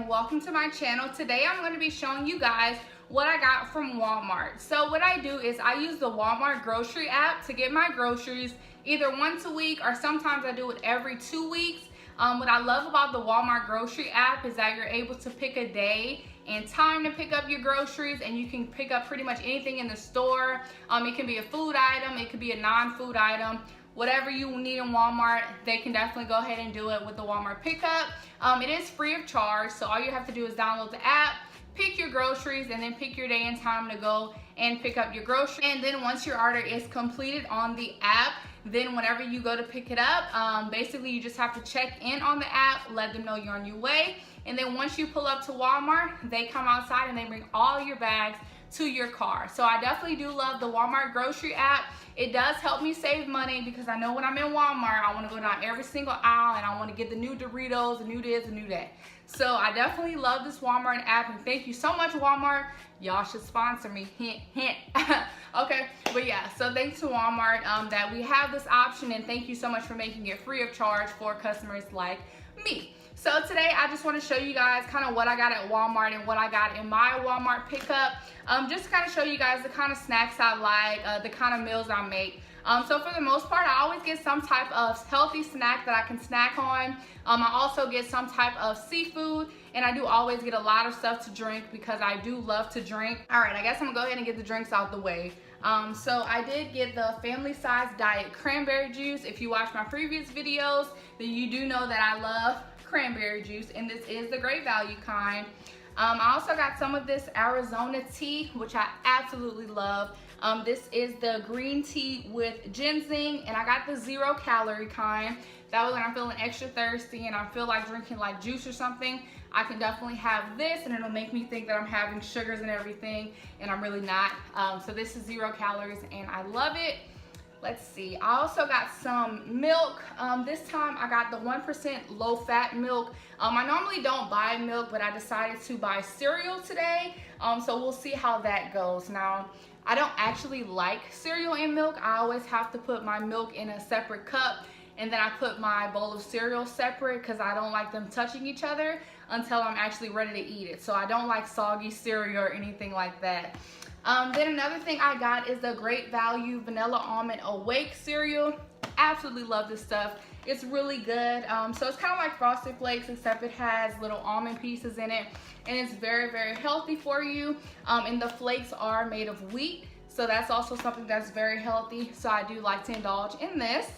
and welcome to my channel. Today I'm going to be showing you guys what I got from Walmart. So what I do is I use the Walmart grocery app to get my groceries either once a week or sometimes I do it every 2 weeks. What I love about the Walmart grocery app is that you're able to pick a day and time to pick up your groceries, and you can pick up pretty much anything in the store. It can be a food item, it could be a non-food item. Whatever you need in Walmart, they can definitely go ahead and do it with the Walmart pickup. It is free of charge, so all you have to do is download the app, pick your groceries, and then pick your day and time to go and pick up your groceries. And then once your order is completed on the app, then whenever you go to pick it up, basically you just have to check in on the app, let them know you're on your way, and then once you pull up to Walmart, they come outside and they bring all your bags to your car. So I definitely do love the Walmart grocery app. It does help me save money because I know when I'm in Walmart, I want to go down every single aisle and I want to get the new Doritos, the new this, the new that. So I definitely love this Walmart app, and thank you so much, Walmart. Y'all should sponsor me, hint, hint. Okay, but yeah, so thanks to Walmart that we have this option, and thank you so much for making it free of charge for customers like me. So today I just want to show you guys kind of what I got at Walmart and what I got in my Walmart pickup. Just to kind of show you guys the kind of snacks I like, the kind of meals I make. So for the most part, I always get some type of healthy snack that I can snack on. I also get some type of seafood, and I do always get a lot of stuff to drink because I do love to drink. All right, I guess I'm gonna go ahead and get the drinks out the way. So I did get the family size diet cranberry juice. If you watch my previous videos, then you do know that I love cranberry juice, and this is the great value kind. I also got some of this Arizona tea, which I absolutely love. This is the green tea with ginseng, and I got the 0 calorie kind. That way when I'm feeling extra thirsty and I feel like drinking like juice or something, I can definitely have this, and it'll make me think that I'm having sugars and everything, and I'm really not. So this is 0 calories, and I love it. Let's see, I also got some milk. This time I got the 1% low fat milk. I normally don't buy milk, but I decided to buy cereal today. So we'll see how that goes. Now, I don't actually like cereal in milk. I always have to put my milk in a separate cup, and then I put my bowl of cereal separate because I don't like them touching each other until I'm actually ready to eat it. So I don't like soggy cereal or anything like that. Then another thing I got is the Great Value Vanilla Almond Awake cereal. Absolutely love this stuff. It's really good. So it's kind of like Frosted Flakes, except it has little almond pieces in it, and it's very, very healthy for you. And the flakes are made of wheat, so that's also something that's very healthy. So I do like to indulge in this.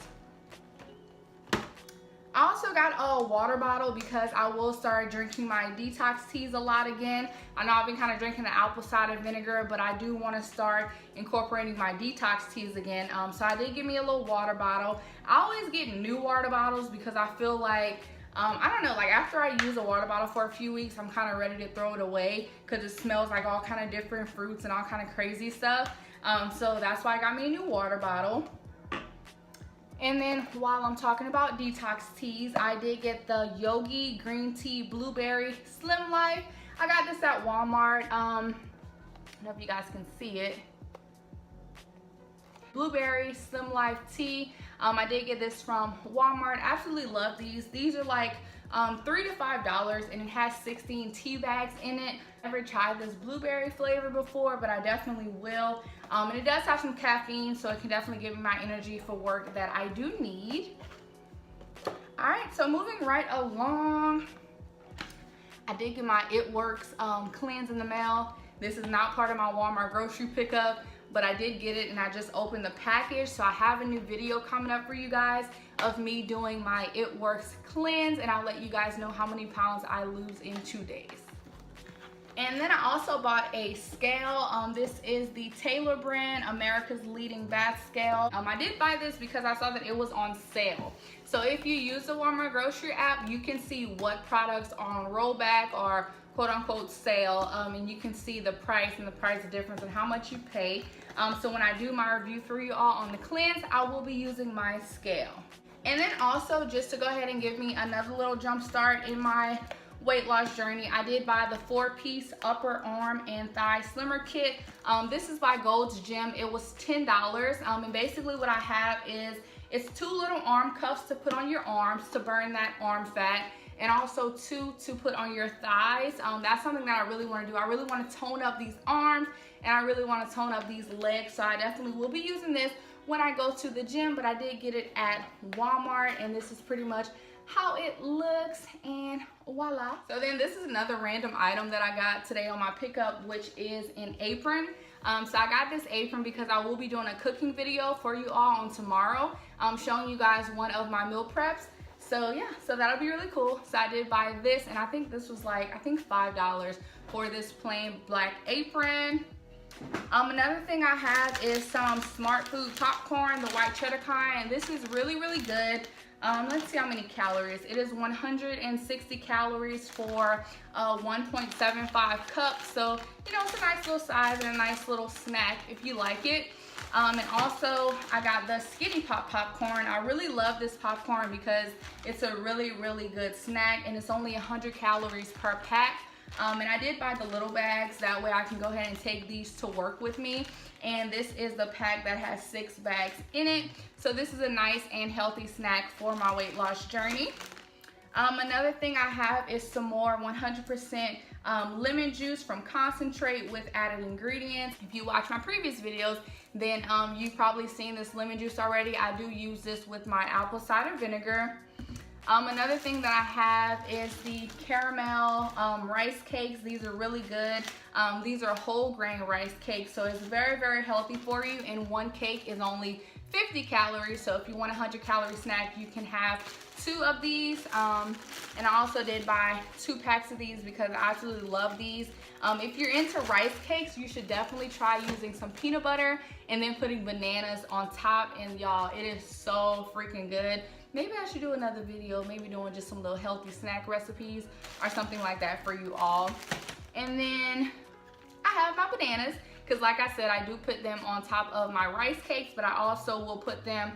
I also got a water bottle because I will start drinking my detox teas a lot again. I know I've been kind of drinking the apple cider vinegar, but I do want to start incorporating my detox teas again. So I did get me a little water bottle. I always get new water bottles because I feel like, I don't know, like after I use a water bottle for a few weeks, I'm kind of ready to throw it away because it smells like all kind of different fruits and all kind of crazy stuff. So that's why I got me a new water bottle. And then while I'm talking about detox teas, I did get the Yogi Green Tea Blueberry Slim Life. I got this at Walmart. I don't know if you guys can see it. Blueberry Slim Life Tea. I did get this from Walmart. I absolutely love these. These are like $3 to $5, and it has 16 tea bags in it. Never tried this blueberry flavor before, but I definitely will. And it does have some caffeine, so it can definitely give me my energy for work that I do need. All right, so moving right along, I did get my It Works cleanse in the mail. This is not part of my Walmart grocery pickup, but I did get it and I just opened the package. So I have a new video coming up for you guys of me doing my It Works cleanse, and I'll let you guys know how many pounds I lose in 2 days. And then I also bought a scale. This is the Taylor brand, America's leading bath scale. I did buy this because I saw that it was on sale. So if you use the Walmart grocery app, you can see what products are on rollback or quote unquote sale, and you can see the price and the price difference and how much you pay. So when I do my review for you all on the cleanse, I will be using my scale. And then also, just to go ahead and give me another little jump start in my weight loss journey, I did buy the 4-piece upper arm and thigh slimmer kit. This is by Gold's Gym. It was $10, and basically what I have is it's 2 little arm cuffs to put on your arms to burn that arm fat, and also 2 to put on your thighs. That's something that I really want to do. I really want to tone up these arms, and I really want to tone up these legs, so I definitely will be using this when I go to the gym, but I did get it at Walmart, and this is pretty much how it looks, and voila. So then this is another random item that I got today on my pickup, which is an apron. So I got this apron because I will be doing a cooking video for you all on tomorrow. I'm showing you guys one of my meal preps. So yeah, so that'll be really cool. So I did buy this, and I think this was like, $5 for this plain black apron. Another thing I have is some Smart Food popcorn, the white cheddar kind. This is really, really good. Let's see how many calories. It is 160 calories for 1.75 cups. So, you know, it's a nice little size and a nice little snack if you like it. And also, I got the Skinny Pop popcorn. I really love this popcorn because it's a really, really good snack, and it's only 100 calories per pack. And I did buy the little bags, that way I can go ahead and take these to work with me. And this is the pack that has 6 bags in it. So this is a nice and healthy snack for my weight loss journey. Another thing I have is some more 100% lemon juice from concentrate with added ingredients. If you watch my previous videos, then you've probably seen this lemon juice already. I do use this with my apple cider vinegar. Another thing that I have is the caramel rice cakes. These are really good. These are whole grain rice cakes, so it's very, very healthy for you, and one cake is only 50 calories. So if you want a 100-calorie snack, you can have 2 of these. And I also did buy 2 packs of these because I absolutely love these. If you're into rice cakes, you should definitely try using some peanut butter and then putting bananas on top, and y'all, it is so freaking good. Maybe I should do another video, maybe doing just some little healthy snack recipes or something like that for you all. And then I have my bananas, because like I said, I do put them on top of my rice cakes, but I also will put them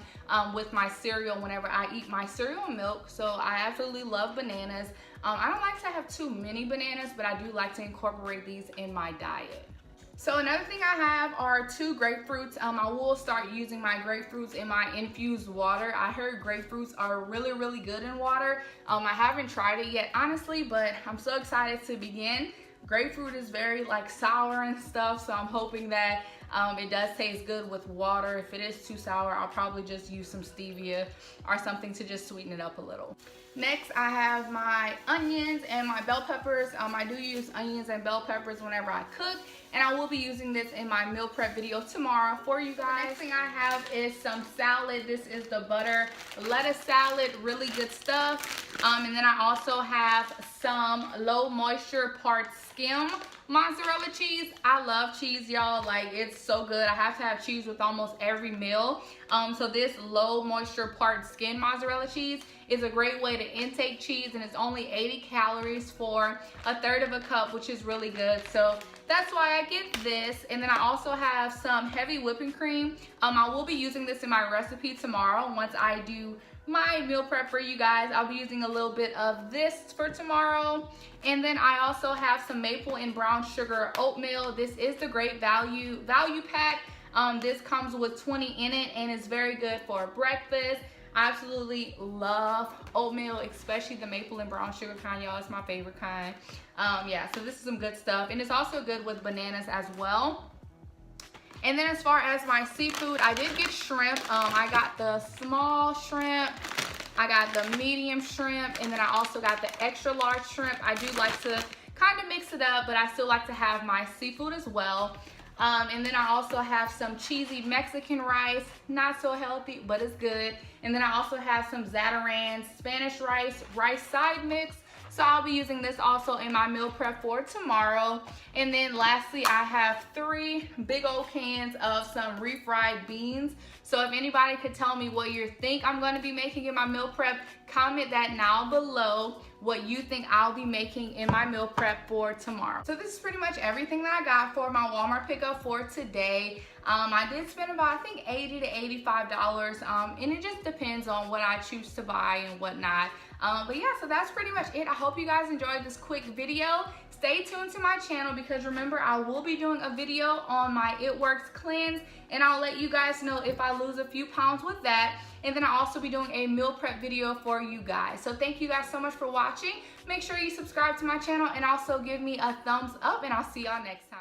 with my cereal whenever I eat my cereal and milk. So I absolutely love bananas. I don't like to have too many bananas, but I do like to incorporate these in my diet. So another thing I have are 2 grapefruits. I will start using my grapefruits in my infused water. I heard grapefruits are really, really good in water. I haven't tried it yet, honestly, but I'm so excited to begin. Grapefruit is very like sour and stuff, so I'm hoping that it does taste good with water. If it is too sour, I'll probably just use some stevia or something to just sweeten it up a little. Next, I have my onions and my bell peppers. I do use onions and bell peppers whenever I cook, and I will be using this in my meal prep video tomorrow for you guys. The next thing I have is some salad. This is the butter lettuce salad, really good stuff. And then I also have some low moisture part skim mozzarella cheese. I love cheese, y'all. Like, it's so good. I have to have cheese with almost every meal. So this low moisture part skim mozzarella cheese is a great way to intake cheese, and it's only 80 calories for 1/3 of a cup, which is really good. So that's why I get this. And then I also have some heavy whipping cream. I will be using this in my recipe tomorrow. Once I do my meal prep for you guys, I'll be using a little bit of this for tomorrow. And then I also have some maple and brown sugar oatmeal. This is the great value pack. This comes with 20 in it, and it's very good for breakfast. I absolutely love oatmeal, especially the maple and brown sugar kind, y'all. It's my favorite kind. Yeah, so this is some good stuff, and it's also good with bananas as well. And then as far as my seafood, I did get shrimp. I got the small shrimp, I got the medium shrimp, and then I also got the extra large shrimp. I do like to kind of mix it up, but I still like to have my seafood as well. And then I also have some cheesy Mexican rice, not so healthy, but it's good. And then I also have some Zatarain's Spanish rice side mix. So I'll be using this also in my meal prep for tomorrow. And then lastly, I have 3 big old cans of some refried beans. So if anybody could tell me what you think I'm going to be making in my meal prep, comment that now below what you think I'll be making in my meal prep for tomorrow. So this is pretty much everything that I got for my Walmart pickup for today. I did spend about, I think, $80 to $85, and it just depends on what I choose to buy and whatnot. But yeah, so that's pretty much it. I hope you guys enjoyed this quick video. stay tuned to my channel because remember, I will be doing a video on my It Works cleanse, and I'll let you guys know if I lose a few pounds with that. And then I'll also be doing a meal prep video for you guys. So thank you guys so much for watching. Make sure you subscribe to my channel and also give me a thumbs up, and I'll see y'all next time.